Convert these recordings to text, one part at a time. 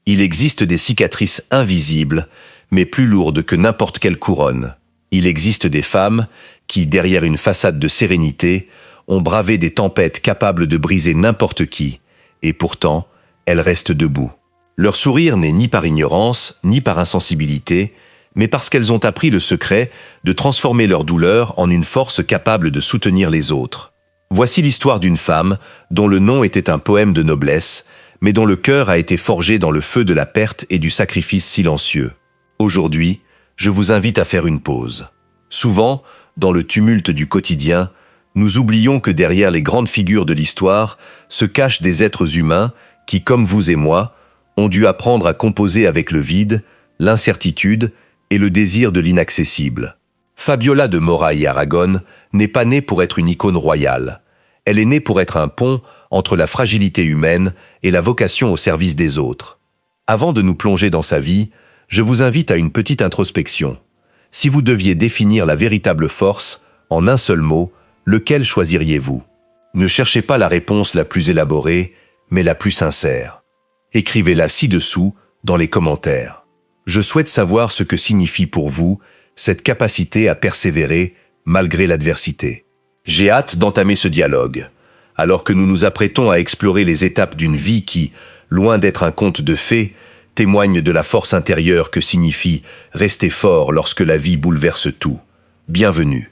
Il existe des cicatrices invisibles, mais plus lourdes que n'importe quelle couronne. Il existe des femmes qui, derrière une façade de sérénité, ont bravé des tempêtes capables de briser n'importe qui, et pourtant, elles restent debout. Leur sourire n'est ni par ignorance, ni par insensibilité, mais parce qu'elles ont appris le secret de transformer leur douleur en une force capable de soutenir les autres. Voici l'histoire d'une femme dont le nom était un poème de noblesse, mais dont le cœur a été forgé dans le feu de la perte et du sacrifice silencieux. Aujourd'hui, je vous invite à faire une pause. Souvent, dans le tumulte du quotidien, nous oublions que derrière les grandes figures de l'histoire se cachent des êtres humains qui, comme vous et moi, ont dû apprendre à composer avec le vide, l'incertitude et le désir de l'inaccessible. Fabiola de Mora y Aragon n'est pas née pour être une icône royale. Elle est née pour être un pont entre la fragilité humaine et la vocation au service des autres. Avant de nous plonger dans sa vie, je vous invite à une petite introspection. Si vous deviez définir la véritable force en un seul mot, lequel choisiriez-vous? Ne cherchez pas la réponse la plus élaborée, mais la plus sincère. Écrivez-la ci-dessous dans les commentaires. Je souhaite savoir ce que signifie pour vous cette capacité à persévérer malgré l'adversité. J'ai hâte d'entamer ce dialogue, alors que nous nous apprêtons à explorer les étapes d'une vie qui, loin d'être un conte de fées, témoigne de la force intérieure que signifie rester fort lorsque la vie bouleverse tout. Bienvenue.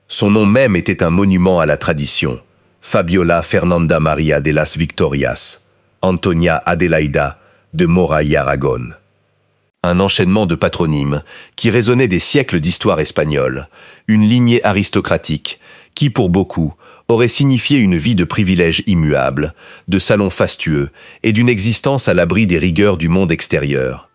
Son nom même était un monument à la tradition. Fabiola Fernanda Maria de las Victorias, Antonia Adelaida de Mora y Aragon. Un enchaînement de patronymes qui résonnait des siècles d'histoire espagnole, une lignée aristocratique qui, pour beaucoup, aurait signifié une vie de privilèges immuables, de salons fastueux et d'une existence à l'abri des rigueurs du monde extérieur.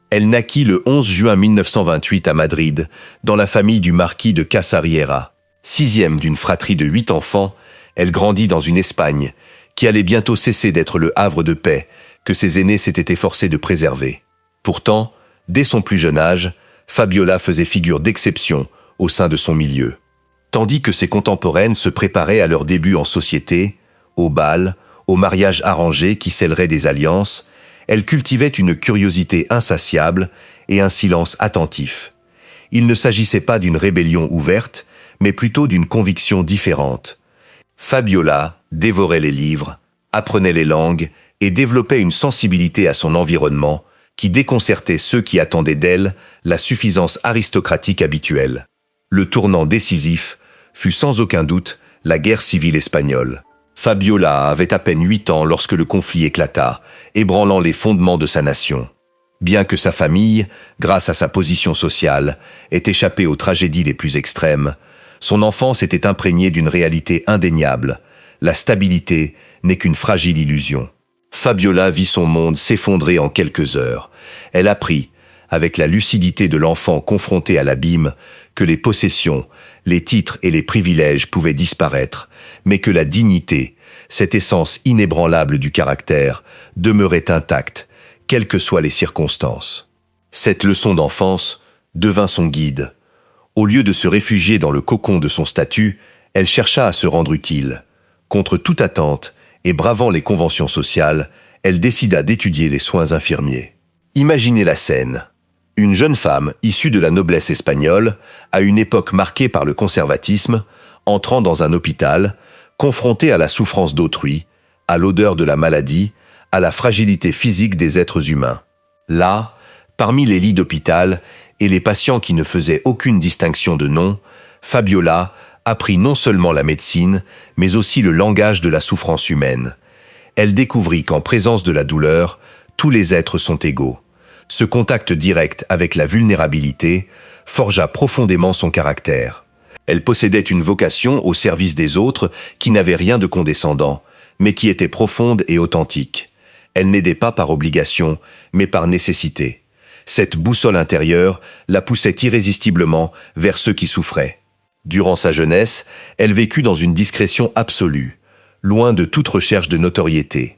Elle naquit le 11 juin 1928 à Madrid, dans la famille du marquis de Casariera. Sixième d'une fratrie de 8 enfants, elle grandit dans une Espagne qui allait bientôt cesser d'être le havre de paix que ses aînés s'étaient efforcés de préserver. Pourtant, dès son plus jeune âge, Fabiola faisait figure d'exception au sein de son milieu. Tandis que ses contemporaines se préparaient à leur début en société, au bal, au mariage arrangé qui scellerait des alliances, elle cultivait une curiosité insatiable et un silence attentif. Il ne s'agissait pas d'une rébellion ouverte, mais plutôt d'une conviction différente. Fabiola dévorait les livres, apprenait les langues et développait une sensibilité à son environnement qui déconcertait ceux qui attendaient d'elle la suffisance aristocratique habituelle. Le tournant décisif fut sans aucun doute la guerre civile espagnole. Fabiola avait à peine 8 ans lorsque le conflit éclata, ébranlant les fondements de sa nation. Bien que sa famille, grâce à sa position sociale, ait échappé aux tragédies les plus extrêmes, son enfance était imprégnée d'une réalité indéniable. La stabilité n'est qu'une fragile illusion. Fabiola vit son monde s'effondrer en quelques heures. Elle apprit, avec la lucidité de l'enfant confronté à l'abîme, que les possessions, les titres et les privilèges pouvaient disparaître, mais que la dignité, cette essence inébranlable du caractère, demeurait intacte, quelles que soient les circonstances. Cette leçon d'enfance devint son guide. Au lieu de se réfugier dans le cocon de son statut, elle chercha à se rendre utile. Contre toute attente, et bravant les conventions sociales, elle décida d'étudier les soins infirmiers. Imaginez la scène. Une jeune femme, issue de la noblesse espagnole, à une époque marquée par le conservatisme, entrant dans un hôpital, confrontée à la souffrance d'autrui, à l'odeur de la maladie, à la fragilité physique des êtres humains. Là, parmi les lits d'hôpital et les patients qui ne faisaient aucune distinction de nom, Fabiola apprit non seulement la médecine, mais aussi le langage de la souffrance humaine. Elle découvrit qu'en présence de la douleur, tous les êtres sont égaux. Ce contact direct avec la vulnérabilité forgea profondément son caractère. Elle possédait une vocation au service des autres qui n'avait rien de condescendant, mais qui était profonde et authentique. Elle n'aidait pas par obligation, mais par nécessité. Cette boussole intérieure la poussait irrésistiblement vers ceux qui souffraient. Durant sa jeunesse, elle vécut dans une discrétion absolue, loin de toute recherche de notoriété.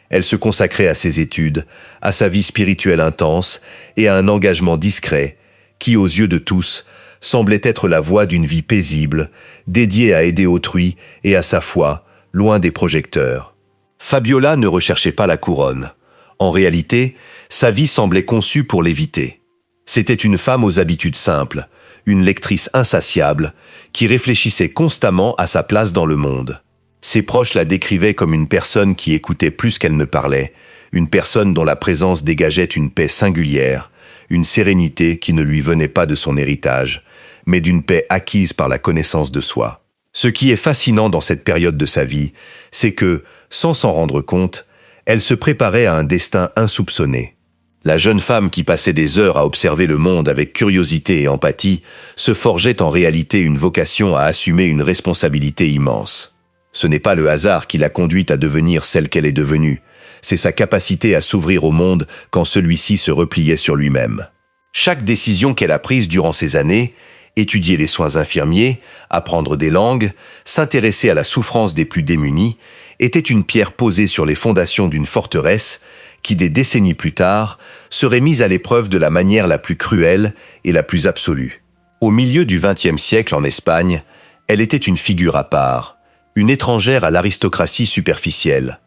Elle se consacrait à ses études, à sa vie spirituelle intense et à un engagement discret qui, aux yeux de tous, semblait être la voie d'une vie paisible, dédiée à aider autrui et à sa foi, loin des projecteurs. Fabiola ne recherchait pas la couronne. En réalité, sa vie semblait conçue pour l'éviter. C'était une femme aux habitudes simples, une lectrice insatiable, qui réfléchissait constamment à sa place dans le monde. Ses proches la décrivaient comme une personne qui écoutait plus qu'elle ne parlait, une personne dont la présence dégageait une paix singulière, une sérénité qui ne lui venait pas de son héritage, mais d'une paix acquise par la connaissance de soi. Ce qui est fascinant dans cette période de sa vie, c'est que, sans s'en rendre compte, elle se préparait à un destin insoupçonné. La jeune femme qui passait des heures à observer le monde avec curiosité et empathie se forgeait en réalité une vocation à assumer une responsabilité immense. Ce n'est pas le hasard qui l'a conduite à devenir celle qu'elle est devenue, c'est sa capacité à s'ouvrir au monde quand celui-ci se repliait sur lui-même. Chaque décision qu'elle a prise durant ces années, étudier les soins infirmiers, apprendre des langues, s'intéresser à la souffrance des plus démunis, était une pierre posée sur les fondations d'une forteresse qui, des décennies plus tard, serait mise à l'épreuve de la manière la plus cruelle et la plus absolue. Au milieu du XXe siècle en Espagne, elle était une figure à part, une étrangère à l'aristocratie superficielle.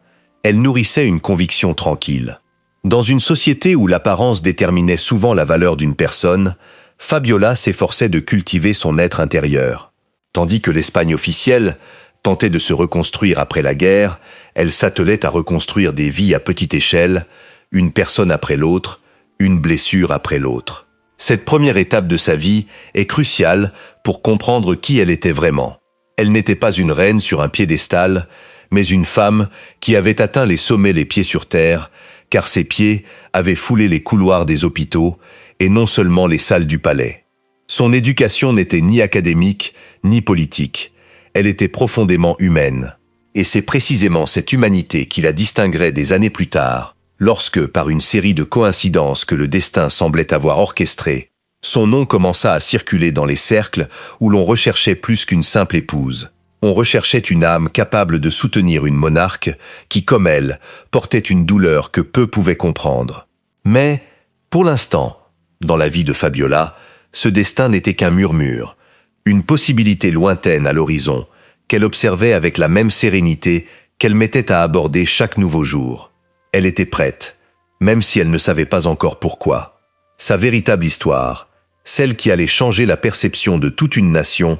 Elle nourrissait une conviction tranquille. Dans une société où l'apparence déterminait souvent la valeur d'une personne, Fabiola s'efforçait de cultiver son être intérieur. Tandis que l'Espagne officielle tentait de se reconstruire après la guerre, elle s'attelait à reconstruire des vies à petite échelle, une personne après l'autre, une blessure après l'autre. Cette première étape de sa vie est cruciale pour comprendre qui elle était vraiment. Elle n'était pas une reine sur un piédestal, mais une femme qui avait atteint les sommets les pieds sur terre, car ses pieds avaient foulé les couloirs des hôpitaux et non seulement les salles du palais. Son éducation n'était ni académique, ni politique. Elle était profondément humaine. Et c'est précisément cette humanité qui la distinguerait des années plus tard, lorsque, par une série de coïncidences que le destin semblait avoir orchestrées, son nom commença à circuler dans les cercles où l'on recherchait plus qu'une simple épouse. On recherchait une âme capable de soutenir une monarque qui, comme elle, portait une douleur que peu pouvaient comprendre. Mais, pour l'instant, dans la vie de Fabiola, ce destin n'était qu'un murmure, une possibilité lointaine à l'horizon, qu'elle observait avec la même sérénité qu'elle mettait à aborder chaque nouveau jour. Elle était prête, même si elle ne savait pas encore pourquoi. Sa véritable histoire, celle qui allait changer la perception de toute une nation,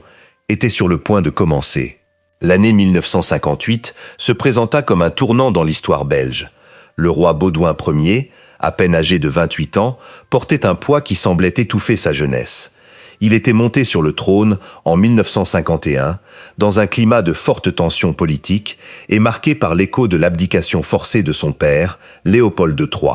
était sur le point de commencer. L'année 1958 se présenta comme un tournant dans l'histoire belge. Le roi Baudouin Ier, à peine âgé de 28 ans, portait un poids qui semblait étouffer sa jeunesse. Il était monté sur le trône en 1951, dans un climat de forte tension politique et marqué par l'écho de l'abdication forcée de son père, Léopold III.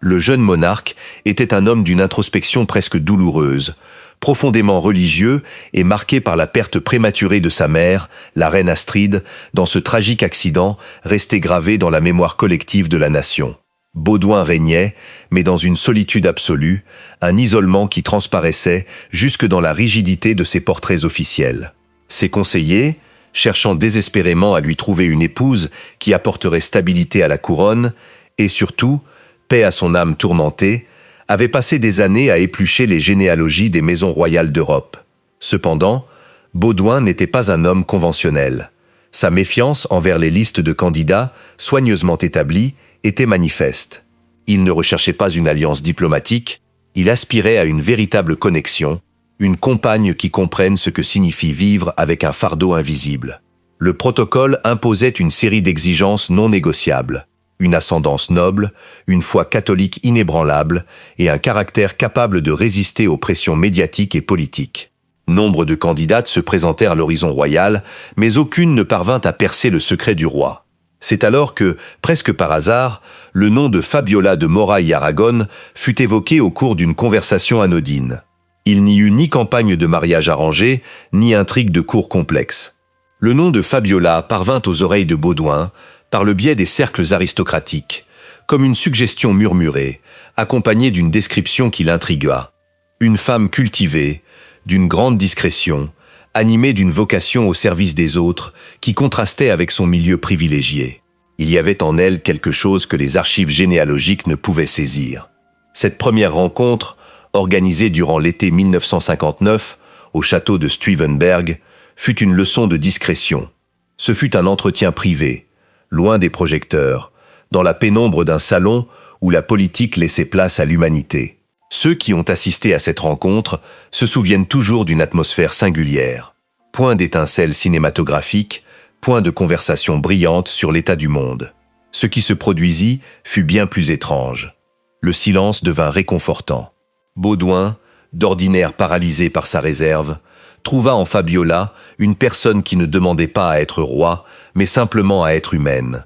Le jeune monarque était un homme d'une introspection presque douloureuse, profondément religieux et marqué par la perte prématurée de sa mère, la reine Astrid, dans ce tragique accident resté gravé dans la mémoire collective de la nation. Baudouin régnait, mais dans une solitude absolue, un isolement qui transparaissait jusque dans la rigidité de ses portraits officiels. Ses conseillers, cherchant désespérément à lui trouver une épouse qui apporterait stabilité à la couronne, et surtout, paix à son âme tourmentée, avaient passé des années à éplucher les généalogies des maisons royales d'Europe. Cependant, Baudouin n'était pas un homme conventionnel. Sa méfiance envers les listes de candidats, soigneusement établies, était manifeste. Il ne recherchait pas une alliance diplomatique, il aspirait à une véritable connexion, une compagne qui comprenne ce que signifie vivre avec un fardeau invisible. Le protocole imposait une série d'exigences non négociables. Une ascendance noble, une foi catholique inébranlable et un caractère capable de résister aux pressions médiatiques et politiques. Nombre de candidates se présentèrent à l'horizon royal, mais aucune ne parvint à percer le secret du roi. C'est alors que, presque par hasard, le nom de Fabiola de Moraille-Aragon fut évoqué au cours d'une conversation anodine. Il n'y eut ni campagne de mariage arrangée, ni intrigue de cour complexe. Le nom de Fabiola parvint aux oreilles de Baudouin, par le biais des cercles aristocratiques, comme une suggestion murmurée, accompagnée d'une description qui l'intrigua. Une femme cultivée, d'une grande discrétion, animée d'une vocation au service des autres, qui contrastait avec son milieu privilégié. Il y avait en elle quelque chose que les archives généalogiques ne pouvaient saisir. Cette première rencontre, organisée durant l'été 1959, au château de Stuivenberg, fut une leçon de discrétion. Ce fut un entretien privé, loin des projecteurs, dans la pénombre d'un salon où la politique laissait place à l'humanité. Ceux qui ont assisté à cette rencontre se souviennent toujours d'une atmosphère singulière. Point d'étincelle cinématographique, point de conversation brillante sur l'état du monde. Ce qui se produisit fut bien plus étrange. Le silence devint réconfortant. Baudouin, d'ordinaire paralysé par sa réserve, trouva en Fabiola une personne qui ne demandait pas à être roi, mais simplement à être humaine.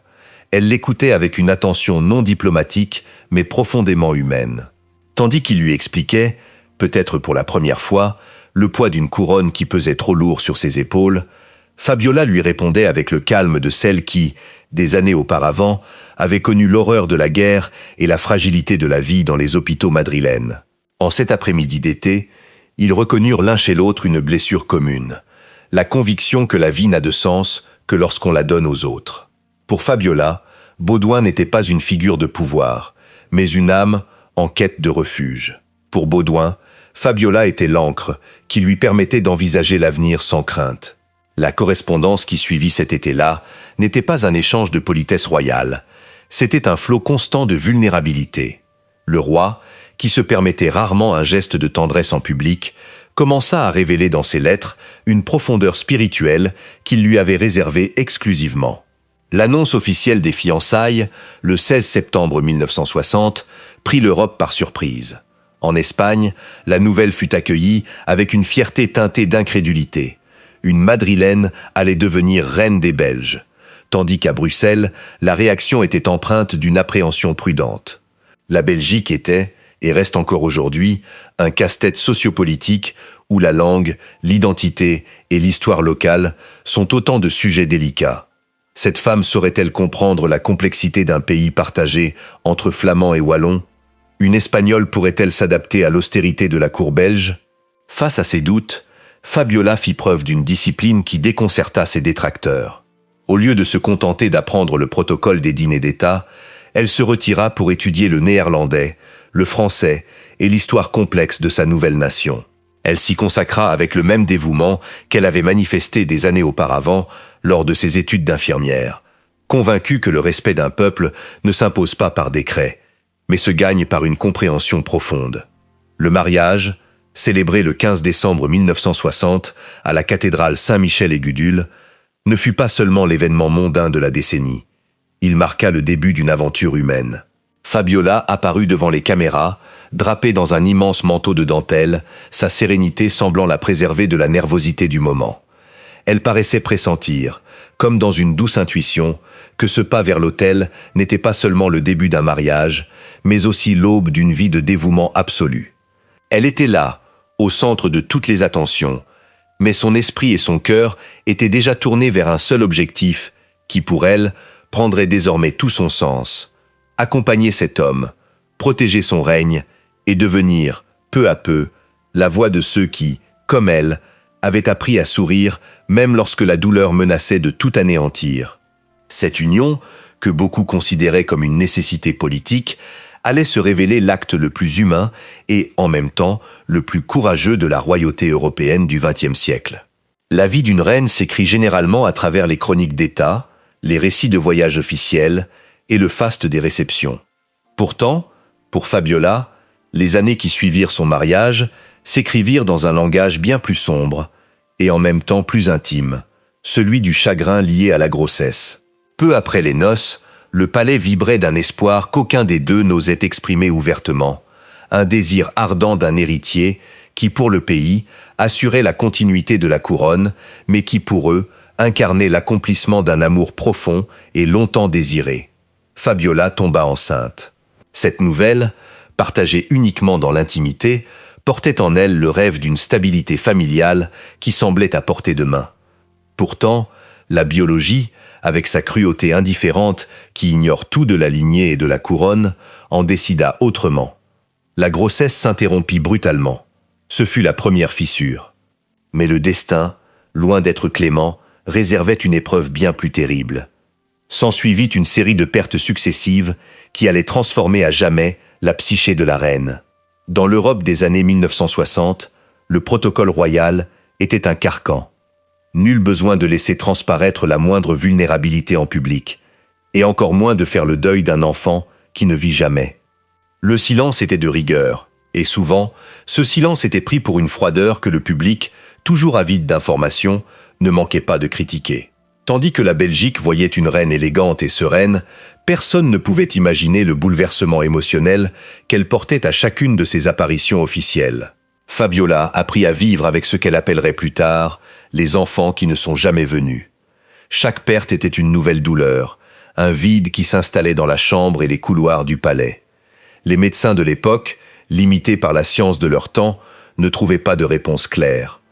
Elle l'écoutait avec une attention non diplomatique, mais profondément humaine. Tandis qu'il lui expliquait, peut-être pour la première fois, le poids d'une couronne qui pesait trop lourd sur ses épaules, Fabiola lui répondait avec le calme de celle qui, des années auparavant, avait connu l'horreur de la guerre et la fragilité de la vie dans les hôpitaux madrilènes. En cet après-midi d'été, ils reconnurent l'un chez l'autre une blessure commune, la conviction que la vie n'a de sens que lorsqu'on la donne aux autres. Pour Fabiola, Baudouin n'était pas une figure de pouvoir, mais une âme en quête de refuge. Pour Baudouin, Fabiola était l'encre qui lui permettait d'envisager l'avenir sans crainte. La correspondance qui suivit cet été-là n'était pas un échange de politesse royale, c'était un flot constant de vulnérabilité. Le roi, qui se permettait rarement un geste de tendresse en public, commença à révéler dans ses lettres une profondeur spirituelle qu'il lui avait réservée exclusivement. L'annonce officielle des fiançailles, le 16 septembre 1960, prit l'Europe par surprise. En Espagne, la nouvelle fut accueillie avec une fierté teintée d'incrédulité. Une Madrilène allait devenir reine des Belges, tandis qu'à Bruxelles, la réaction était empreinte d'une appréhension prudente. La Belgique était, et reste encore aujourd'hui, un casse-tête sociopolitique où la langue, l'identité et l'histoire locale sont autant de sujets délicats. Cette femme saurait-elle comprendre la complexité d'un pays partagé entre Flamands et Wallons? Une Espagnole pourrait-elle s'adapter à l'austérité de la cour belge? Face à ces doutes, Fabiola fit preuve d'une discipline qui déconcerta ses détracteurs. Au lieu de se contenter d'apprendre le protocole des dîners d'État, elle se retira pour étudier le néerlandais, le français et l'histoire complexe de sa nouvelle nation. Elle s'y consacra avec le même dévouement qu'elle avait manifesté des années auparavant lors de ses études d'infirmière, convaincue que le respect d'un peuple ne s'impose pas par décret, mais se gagne par une compréhension profonde. Le mariage, célébré le 15 décembre 1960 à la cathédrale Saint-Michel-et-Gudule, ne fut pas seulement l'événement mondain de la décennie. Il marqua le début d'une aventure humaine. Fabiola apparut devant les caméras, drapée dans un immense manteau de dentelle, sa sérénité semblant la préserver de la nervosité du moment. Elle paraissait pressentir, comme dans une douce intuition, que ce pas vers l'autel n'était pas seulement le début d'un mariage, mais aussi l'aube d'une vie de dévouement absolu. Elle était là, au centre de toutes les attentions, mais son esprit et son cœur étaient déjà tournés vers un seul objectif, qui pour elle prendrait désormais tout son sens. Accompagner cet homme, protéger son règne et devenir, peu à peu, la voix de ceux qui, comme elle, avaient appris à sourire même lorsque la douleur menaçait de tout anéantir. Cette union, que beaucoup considéraient comme une nécessité politique, allait se révéler l'acte le plus humain et, en même temps, le plus courageux de la royauté européenne du XXe siècle. La vie d'une reine s'écrit généralement à travers les chroniques d'État, les récits de voyages officiels et le faste des réceptions. Pourtant, pour Fabiola, les années qui suivirent son mariage s'écrivirent dans un langage bien plus sombre et en même temps plus intime, celui du chagrin lié à la grossesse. Peu après les noces, le palais vibrait d'un espoir qu'aucun des deux n'osait exprimer ouvertement, un désir ardent d'un héritier qui, pour le pays, assurait la continuité de la couronne, mais qui, pour eux, incarnait l'accomplissement d'un amour profond et longtemps désiré. Fabiola tomba enceinte. Cette nouvelle, partagée uniquement dans l'intimité, portait en elle le rêve d'une stabilité familiale qui semblait à portée de main. Pourtant, la biologie, avec sa cruauté indifférente qui ignore tout de la lignée et de la couronne, en décida autrement. La grossesse s'interrompit brutalement. Ce fut la première fissure. Mais le destin, loin d'être clément, réservait une épreuve bien plus terrible. S'ensuivit une série de pertes successives qui allaient transformer à jamais la psyché de la reine. Dans l'Europe des années 1960, le protocole royal était un carcan. Nul besoin de laisser transparaître la moindre vulnérabilité en public, et encore moins de faire le deuil d'un enfant qui ne vit jamais. Le silence était de rigueur, et souvent, ce silence était pris pour une froideur que le public, toujours avide d'informations, ne manquait pas de critiquer. Tandis que la Belgique voyait une reine élégante et sereine, personne ne pouvait imaginer le bouleversement émotionnel qu'elle portait à chacune de ses apparitions officielles. Fabiola apprit à vivre avec ce qu'elle appellerait plus tard les enfants qui ne sont jamais venus. Chaque perte était une nouvelle douleur, un vide qui s'installait dans la chambre et les couloirs du palais. Les médecins de l'époque, limités par la science de leur temps, ne trouvaient pas de réponse claire.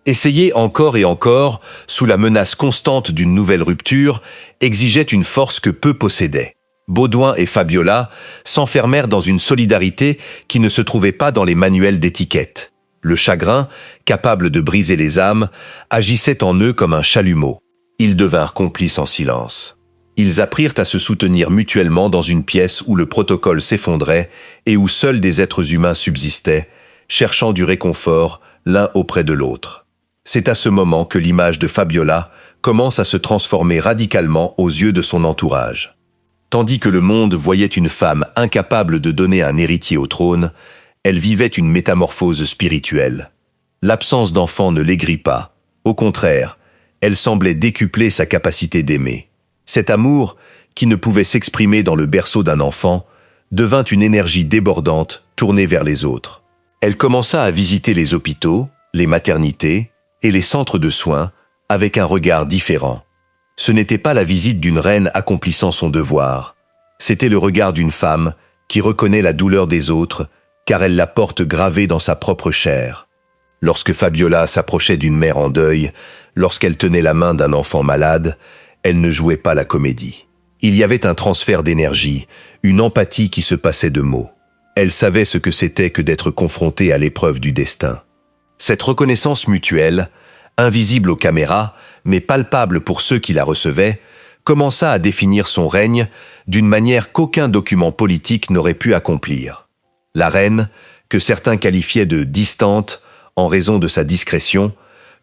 Essayer encore et encore, sous la menace constante d'une nouvelle rupture, exigeait une force que peu possédaient. Baudouin et Fabiola s'enfermèrent dans une solidarité qui ne se trouvait pas dans les manuels d'étiquette. Le chagrin, capable de briser les âmes, agissait en eux comme un chalumeau. Ils devinrent complices en silence. Ils apprirent à se soutenir mutuellement dans une pièce où le protocole s'effondrait et où seuls des êtres humains subsistaient, cherchant du réconfort l'un auprès de l'autre. C'est à ce moment que l'image de Fabiola commence à se transformer radicalement aux yeux de son entourage. Tandis que le monde voyait une femme incapable de donner un héritier au trône, elle vivait une métamorphose spirituelle. L'absence d'enfant ne l'aigrit pas. Au contraire, elle semblait décupler sa capacité d'aimer. Cet amour, qui ne pouvait s'exprimer dans le berceau d'un enfant, devint une énergie débordante tournée vers les autres. Elle commença à visiter les hôpitaux, les maternités et les centres de soins avec un regard différent. Ce n'était pas la visite d'une reine accomplissant son devoir. C'était le regard d'une femme qui reconnaît la douleur des autres car elle la porte gravée dans sa propre chair. Lorsque Fabiola s'approchait d'une mère en deuil, lorsqu'elle tenait la main d'un enfant malade, elle ne jouait pas la comédie. Il y avait un transfert d'énergie, une empathie qui se passait de mots. Elle savait ce que c'était que d'être confrontée à l'épreuve du destin. Cette reconnaissance mutuelle, invisible aux caméras, mais palpable pour ceux qui la recevaient, commença à définir son règne d'une manière qu'aucun document politique n'aurait pu accomplir. La reine, que certains qualifiaient de distante en raison de sa discrétion,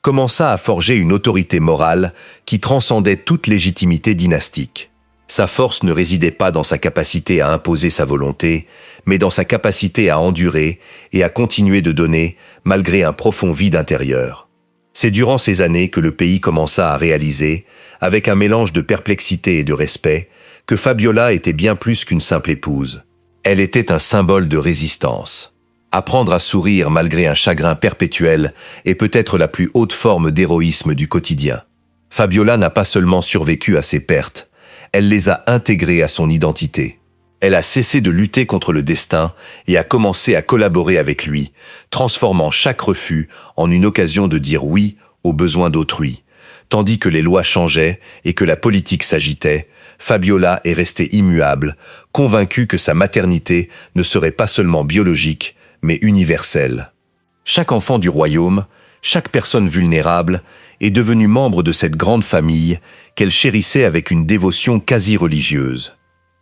commença à forger une autorité morale qui transcendait toute légitimité dynastique. Sa force ne résidait pas dans sa capacité à imposer sa volonté, mais dans sa capacité à endurer et à continuer de donner malgré un profond vide intérieur. C'est durant ces années que le pays commença à réaliser, avec un mélange de perplexité et de respect, que Fabiola était bien plus qu'une simple épouse. Elle était un symbole de résistance. Apprendre à sourire malgré un chagrin perpétuel est peut-être la plus haute forme d'héroïsme du quotidien. Fabiola n'a pas seulement survécu à ses pertes, elle les a intégrées à son identité. Elle a cessé de lutter contre le destin et a commencé à collaborer avec lui, transformant chaque refus en une occasion de dire oui aux besoins d'autrui. Tandis que les lois changeaient et que la politique s'agitait, Fabiola est restée immuable, convaincue que sa maternité ne serait pas seulement biologique, mais universelle. Chaque enfant du royaume, chaque personne vulnérable, est devenue membre de cette grande famille qu'elle chérissait avec une dévotion quasi religieuse.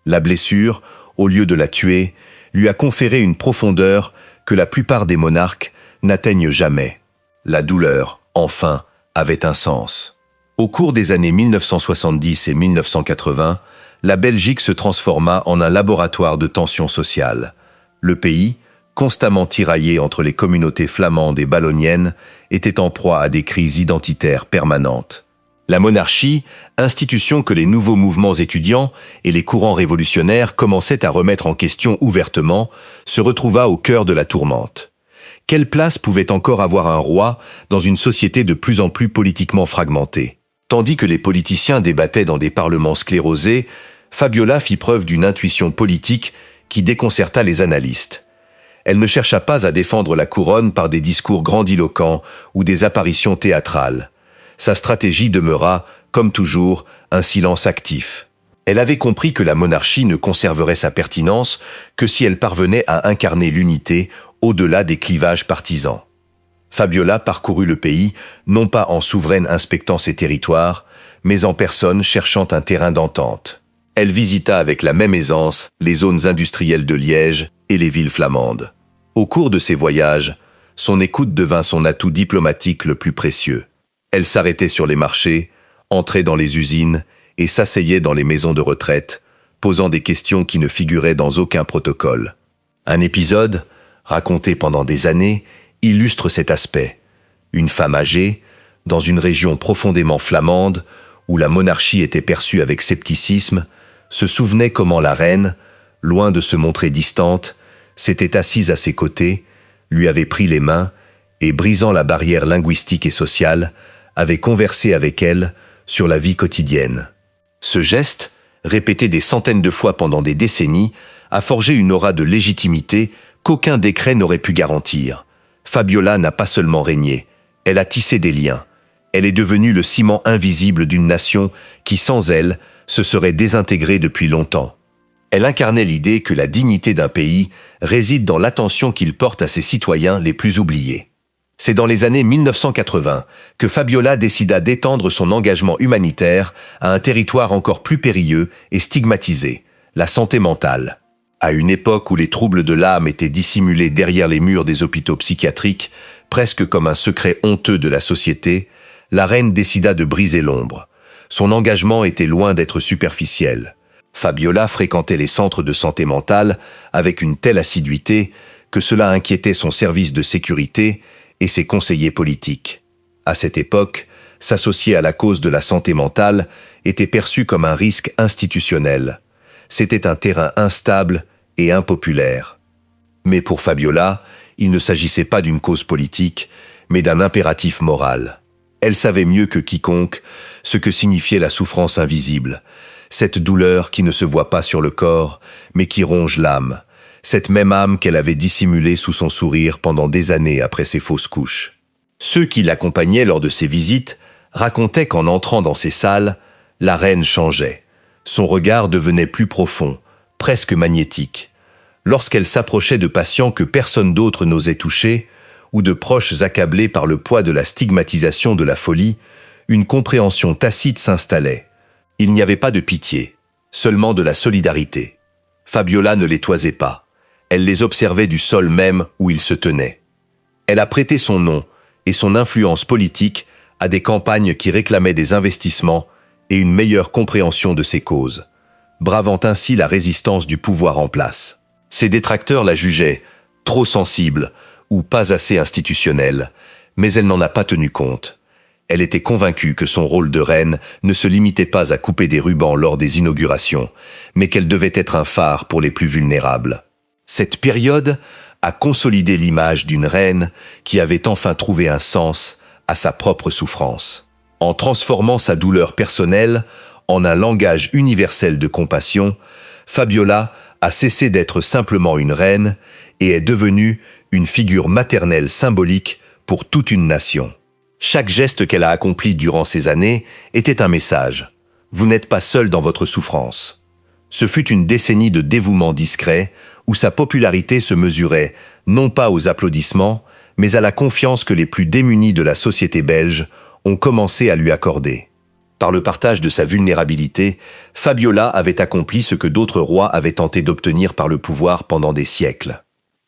La blessure, au lieu de la tuer, lui a conféré une profondeur que la plupart des monarques n'atteignent jamais. La douleur, enfin, avait un sens. Au cours des années 1970 et 1980, la Belgique se transforma en un laboratoire de tensions sociales. Le pays, constamment tiraillé entre les communautés flamandes et balloniennes, était en proie à des crises identitaires permanentes. La monarchie, institution que les nouveaux mouvements étudiants et les courants révolutionnaires commençaient à remettre en question ouvertement, se retrouva au cœur de la tourmente. Quelle place pouvait encore avoir un roi dans une société de plus en plus politiquement fragmentée? Tandis que les politiciens débattaient dans des parlements sclérosés, Fabiola fit preuve d'une intuition politique qui déconcerta les analystes. Elle ne chercha pas à défendre la couronne par des discours grandiloquents ou des apparitions théâtrales. Sa stratégie demeura, comme toujours, un silence actif. Elle avait compris que la monarchie ne conserverait sa pertinence que si elle parvenait à incarner l'unité au-delà des clivages partisans. Fabiola parcourut le pays, non pas en souveraine inspectant ses territoires, mais en personne cherchant un terrain d'entente. Elle visita avec la même aisance les zones industrielles de Liège et les villes flamandes. Au cours de ses voyages, son écoute devint son atout diplomatique le plus précieux. Elle s'arrêtait sur les marchés, entrait dans les usines et s'asseyait dans les maisons de retraite, posant des questions qui ne figuraient dans aucun protocole. Un épisode, raconté pendant des années, illustre cet aspect. Une femme âgée, dans une région profondément flamande, où la monarchie était perçue avec scepticisme, se souvenait comment la reine, loin de se montrer distante, s'était assise à ses côtés, lui avait pris les mains et, brisant la barrière linguistique et sociale, avait conversé avec elle sur la vie quotidienne. Ce geste, répété des centaines de fois pendant des décennies, a forgé une aura de légitimité qu'aucun décret n'aurait pu garantir. Fabiola n'a pas seulement régné, elle a tissé des liens. Elle est devenue le ciment invisible d'une nation qui, sans elle, se serait désintégrée depuis longtemps. Elle incarnait l'idée que la dignité d'un pays réside dans l'attention qu'il porte à ses citoyens les plus oubliés. C'est dans les années 1980 que Fabiola décida d'étendre son engagement humanitaire à un territoire encore plus périlleux et stigmatisé, la santé mentale. À une époque où les troubles de l'âme étaient dissimulés derrière les murs des hôpitaux psychiatriques, presque comme un secret honteux de la société, la reine décida de briser l'ombre. Son engagement était loin d'être superficiel. Fabiola fréquentait les centres de santé mentale avec une telle assiduité que cela inquiétait son service de sécurité et ses conseillers politiques. À cette époque, s'associer à la cause de la santé mentale était perçu comme un risque institutionnel. C'était un terrain instable et impopulaire. Mais pour Fabiola, il ne s'agissait pas d'une cause politique, mais d'un impératif moral. Elle savait mieux que quiconque ce que signifiait la souffrance invisible, cette douleur qui ne se voit pas sur le corps, mais qui ronge l'âme, cette même âme qu'elle avait dissimulée sous son sourire pendant des années après ses fausses couches. Ceux qui l'accompagnaient lors de ses visites racontaient qu'en entrant dans ces salles, la reine changeait. Son regard devenait plus profond, presque magnétique. Lorsqu'elle s'approchait de patients que personne d'autre n'osait toucher, ou de proches accablés par le poids de la stigmatisation de la folie, une compréhension tacite s'installait. Il n'y avait pas de pitié, seulement de la solidarité. Fabiola ne les toisait pas. Elle les observait du sol même où ils se tenaient. Elle a prêté son nom et son influence politique à des campagnes qui réclamaient des investissements et une meilleure compréhension de ses causes, bravant ainsi la résistance du pouvoir en place. Ses détracteurs la jugeaient trop sensible ou pas assez institutionnelle, mais elle n'en a pas tenu compte. Elle était convaincue que son rôle de reine ne se limitait pas à couper des rubans lors des inaugurations, mais qu'elle devait être un phare pour les plus vulnérables. Cette période a consolidé l'image d'une reine qui avait enfin trouvé un sens à sa propre souffrance. En transformant sa douleur personnelle en un langage universel de compassion, Fabiola a cessé d'être simplement une reine et est devenue une figure maternelle symbolique pour toute une nation. Chaque geste qu'elle a accompli durant ces années était un message. Vous n'êtes pas seul dans votre souffrance. Ce fut une décennie de dévouement discret où sa popularité se mesurait non pas aux applaudissements, mais à la confiance que les plus démunis de la société belge ont commencé à lui accorder. Par le partage de sa vulnérabilité, Fabiola avait accompli ce que d'autres rois avaient tenté d'obtenir par le pouvoir pendant des siècles.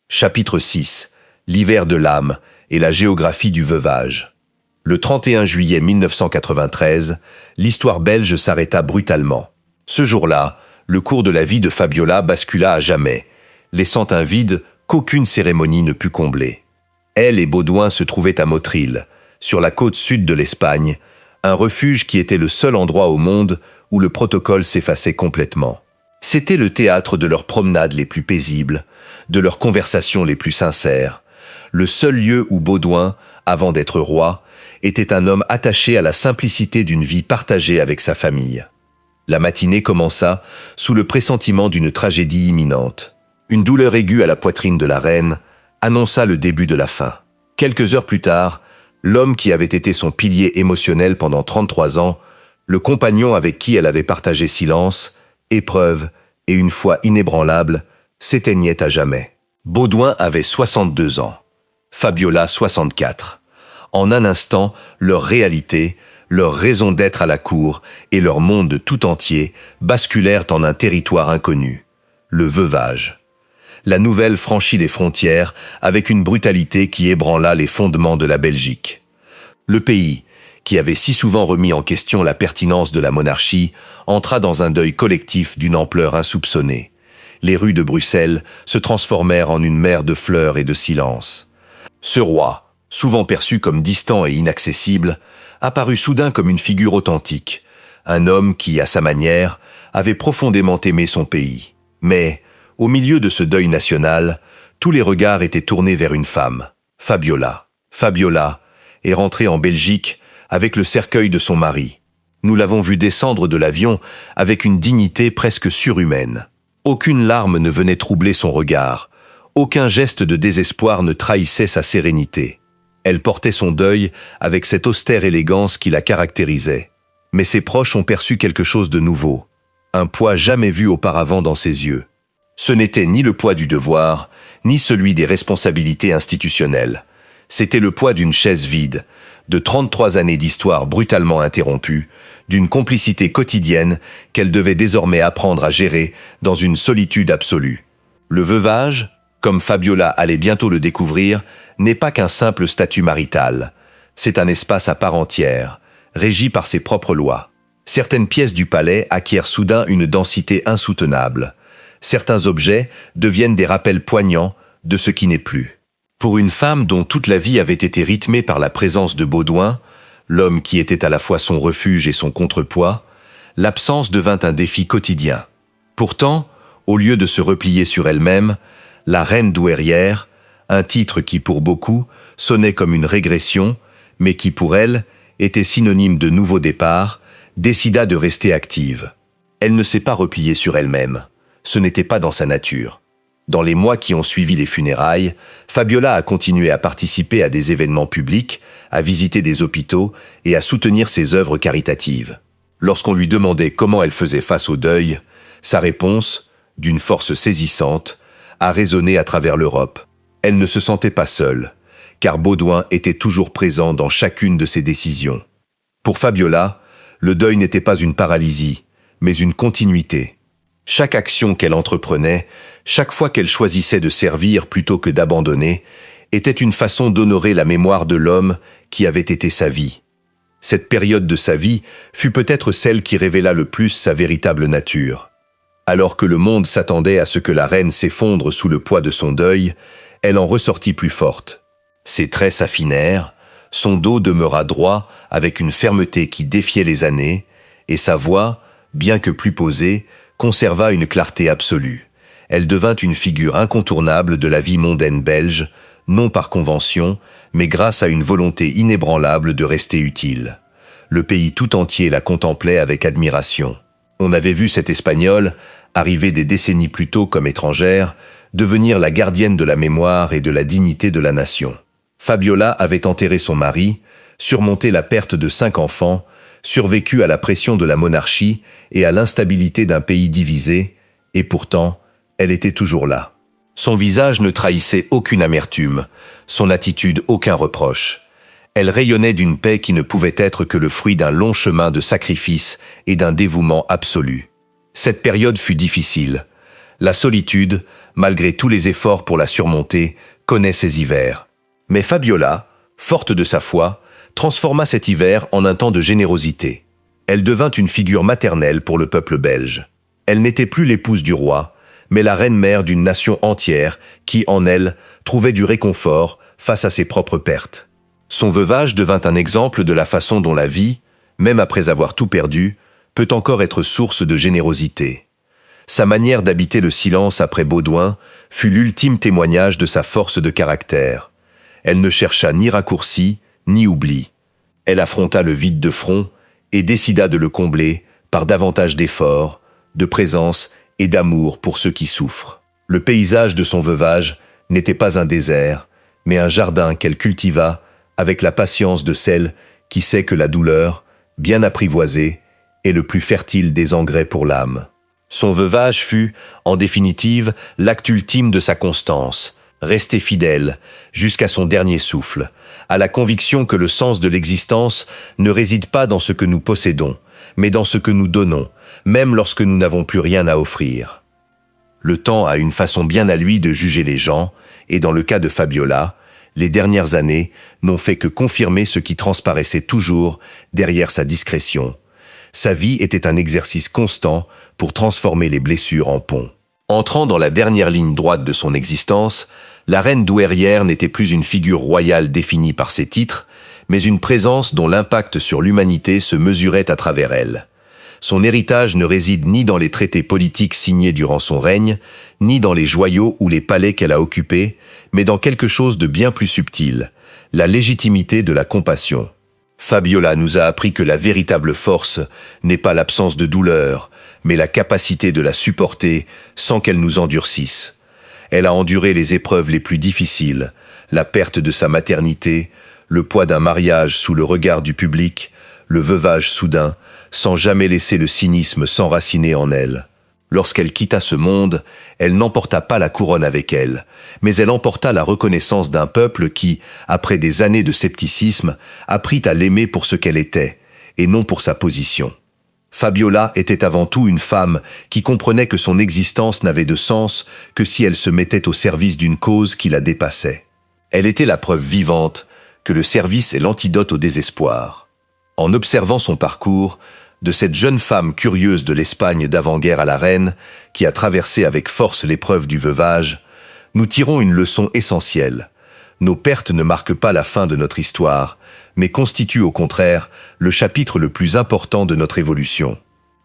Chapitre 6. L'hiver de l'âme et la géographie du veuvage. Le 31 juillet 1993, l'histoire belge s'arrêta brutalement. Ce jour-là, le cours de la vie de Fabiola bascula à jamais, laissant un vide qu'aucune cérémonie ne put combler. Elle et Baudouin se trouvaient à Motril, sur la côte sud de l'Espagne, un refuge qui était le seul endroit au monde où le protocole s'effaçait complètement. C'était le théâtre de leurs promenades les plus paisibles, de leurs conversations les plus sincères, le seul lieu où Baudouin, avant d'être roi, était un homme attaché à la simplicité d'une vie partagée avec sa famille. La matinée commença sous le pressentiment d'une tragédie imminente. Une douleur aiguë à la poitrine de la reine annonça le début de la fin. Quelques heures plus tard, l'homme qui avait été son pilier émotionnel pendant 33 ans, le compagnon avec qui elle avait partagé silence, épreuve et une foi inébranlable, s'éteignait à jamais. Baudouin avait 62 ans, Fabiola 64. En un instant, leur réalité, leur raison d'être à la cour et leur monde tout entier basculèrent en un territoire inconnu, le veuvage. La nouvelle franchit les frontières avec une brutalité qui ébranla les fondements de la Belgique. Le pays, qui avait si souvent remis en question la pertinence de la monarchie, entra dans un deuil collectif d'une ampleur insoupçonnée. les rues de Bruxelles se transformèrent en une mer de fleurs et de silence. Ce roi, souvent perçu comme distant et inaccessible, apparut soudain comme une figure authentique, un homme qui, à sa manière, avait profondément aimé son pays. Mais, au milieu de ce deuil national, tous les regards étaient tournés vers une femme, Fabiola. Fabiola est rentrée en Belgique avec le cercueil de son mari. Nous l'avons vue descendre de l'avion avec une dignité presque surhumaine. Aucune larme ne venait troubler son regard, aucun geste de désespoir ne trahissait sa sérénité. Elle portait son deuil avec cette austère élégance qui la caractérisait. Mais ses proches ont perçu quelque chose de nouveau, un poids jamais vu auparavant dans ses yeux. Ce n'était ni le poids du devoir, ni celui des responsabilités institutionnelles. C'était le poids d'une chaise vide, de 33 années d'histoire brutalement interrompue, d'une complicité quotidienne qu'elle devait désormais apprendre à gérer dans une solitude absolue. Le veuvage, comme Fabiola allait bientôt le découvrir, n'est pas qu'un simple statut marital. C'est un espace à part entière, régi par ses propres lois. Certaines pièces du palais acquièrent soudain une densité insoutenable. Certains objets deviennent des rappels poignants de ce qui n'est plus. Pour une femme dont toute la vie avait été rythmée par la présence de Baudouin, l'homme qui était à la fois son refuge et son contrepoids, l'absence devint un défi quotidien. Pourtant, au lieu de se replier sur elle-même, la reine douairière, un titre qui pour beaucoup sonnait comme une régression, mais qui pour elle était synonyme de nouveau départ, décida de rester active. Elle ne s'est pas repliée sur elle-même. Ce n'était pas dans sa nature. Dans les mois qui ont suivi les funérailles, Fabiola a continué à participer à des événements publics, à visiter des hôpitaux et à soutenir ses œuvres caritatives. Lorsqu'on lui demandait comment elle faisait face au deuil, sa réponse, d'une force saisissante, a résonné à travers l'Europe. Elle ne se sentait pas seule, car Baudouin était toujours présent dans chacune de ses décisions. Pour Fabiola, le deuil n'était pas une paralysie, mais une continuité. Chaque action qu'elle entreprenait, chaque fois qu'elle choisissait de servir plutôt que d'abandonner, était une façon d'honorer la mémoire de l'homme qui avait été sa vie. Cette période de sa vie fut peut-être celle qui révéla le plus sa véritable nature. Alors que le monde s'attendait à ce que la reine s'effondre sous le poids de son deuil, elle en ressortit plus forte. Ses traits s'affinèrent, son dos demeura droit avec une fermeté qui défiait les années, et sa voix, bien que plus posée, conserva une clarté absolue. Elle devint une figure incontournable de la vie mondaine belge, non par convention, mais grâce à une volonté inébranlable de rester utile. Le pays tout entier la contemplait avec admiration. On avait vu cette Espagnole, arrivée des décennies plus tôt comme étrangère, devenir la gardienne de la mémoire et de la dignité de la nation. Fabiola avait enterré son mari, surmonté la perte de 5 enfants, survécu à la pression de la monarchie et à l'instabilité d'un pays divisé, et pourtant, elle était toujours là. Son visage ne trahissait aucune amertume, son attitude aucun reproche. Elle rayonnait d'une paix qui ne pouvait être que le fruit d'un long chemin de sacrifice et d'un dévouement absolu. Cette période fut difficile. La solitude, malgré tous les efforts pour la surmonter, connaît ses hivers. Mais Fabiola, forte de sa foi, transforma cet hiver en un temps de générosité. Elle devint une figure maternelle pour le peuple belge. Elle n'était plus l'épouse du roi, mais la reine-mère d'une nation entière qui, en elle, trouvait du réconfort face à ses propres pertes. Son veuvage devint un exemple de la façon dont la vie, même après avoir tout perdu, peut encore être source de générosité. Sa manière d'habiter le silence après Baudouin fut l'ultime témoignage de sa force de caractère. Elle ne chercha ni raccourci, ni oubli. Elle affronta le vide de front et décida de le combler par davantage d'efforts, de présence et d'amour pour ceux qui souffrent. Le paysage de son veuvage n'était pas un désert, mais un jardin qu'elle cultiva avec la patience de celle qui sait que la douleur, bien apprivoisée, est le plus fertile des engrais pour l'âme. Son veuvage fut, en définitive, l'acte ultime de sa constance, rester fidèle, jusqu'à son dernier souffle, à la conviction que le sens de l'existence ne réside pas dans ce que nous possédons, mais dans ce que nous donnons, même lorsque nous n'avons plus rien à offrir. Le temps a une façon bien à lui de juger les gens, et dans le cas de Fabiola, les dernières années n'ont fait que confirmer ce qui transparaissait toujours derrière sa discrétion. Sa vie était un exercice constant pour transformer les blessures en ponts. Entrant dans la dernière ligne droite de son existence, la reine douairière n'était plus une figure royale définie par ses titres, mais une présence dont l'impact sur l'humanité se mesurait à travers elle. Son héritage ne réside ni dans les traités politiques signés durant son règne, ni dans les joyaux ou les palais qu'elle a occupés, mais dans quelque chose de bien plus subtil, la légitimité de la compassion. Fabiola nous a appris que la véritable force n'est pas l'absence de douleur, mais la capacité de la supporter sans qu'elle nous endurcisse. Elle a enduré les épreuves les plus difficiles, la perte de sa maternité, le poids d'un mariage sous le regard du public, le veuvage soudain, sans jamais laisser le cynisme s'enraciner en elle. Lorsqu'elle quitta ce monde, elle n'emporta pas la couronne avec elle, mais elle emporta la reconnaissance d'un peuple qui, après des années de scepticisme, apprit à l'aimer pour ce qu'elle était, et non pour sa position. Fabiola était avant tout une femme qui comprenait que son existence n'avait de sens que si elle se mettait au service d'une cause qui la dépassait. Elle était la preuve vivante que le service est l'antidote au désespoir. En observant son parcours, de cette jeune femme curieuse de l'Espagne d'avant-guerre à la reine, qui a traversé avec force l'épreuve du veuvage, nous tirons une leçon essentielle. Nos pertes ne marquent pas la fin de notre histoire, mais constituent au contraire le chapitre le plus important de notre évolution.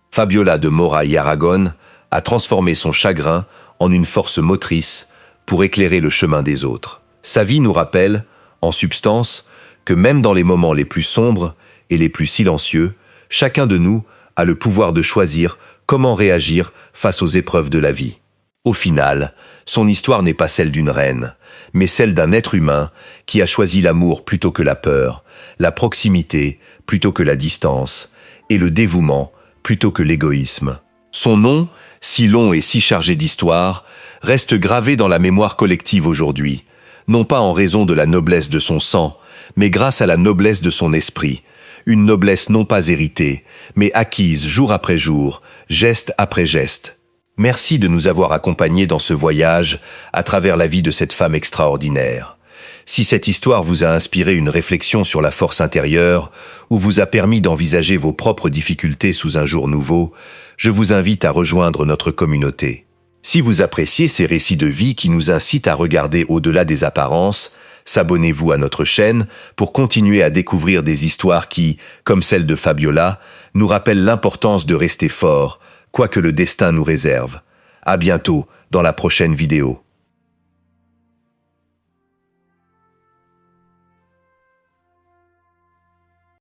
Fabiola de Mora y Aragon a transformé son chagrin en une force motrice pour éclairer le chemin des autres. Sa vie nous rappelle, en substance, que même dans les moments les plus sombres et les plus silencieux, chacun de nous a le pouvoir de choisir comment réagir face aux épreuves de la vie. Au final, son histoire n'est pas celle d'une reine, mais celle d'un être humain qui a choisi l'amour plutôt que la peur, la proximité plutôt que la distance, et le dévouement plutôt que l'égoïsme. Son nom, si long et si chargé d'histoire, reste gravé dans la mémoire collective aujourd'hui, non pas en raison de la noblesse de son sang, mais grâce à la noblesse de son esprit, une noblesse non pas héritée, mais acquise jour après jour, geste après geste. Merci de nous avoir accompagnés dans ce voyage à travers la vie de cette femme extraordinaire. Si cette histoire vous a inspiré une réflexion sur la force intérieure ou vous a permis d'envisager vos propres difficultés sous un jour nouveau, je vous invite à rejoindre notre communauté. Si vous appréciez ces récits de vie qui nous incitent à regarder au-delà des apparences, s'abonnez-vous à notre chaîne pour continuer à découvrir des histoires qui, comme celle de Fabiola, nous rappellent l'importance de rester fort, quoi que le destin nous réserve. À bientôt dans la prochaine vidéo.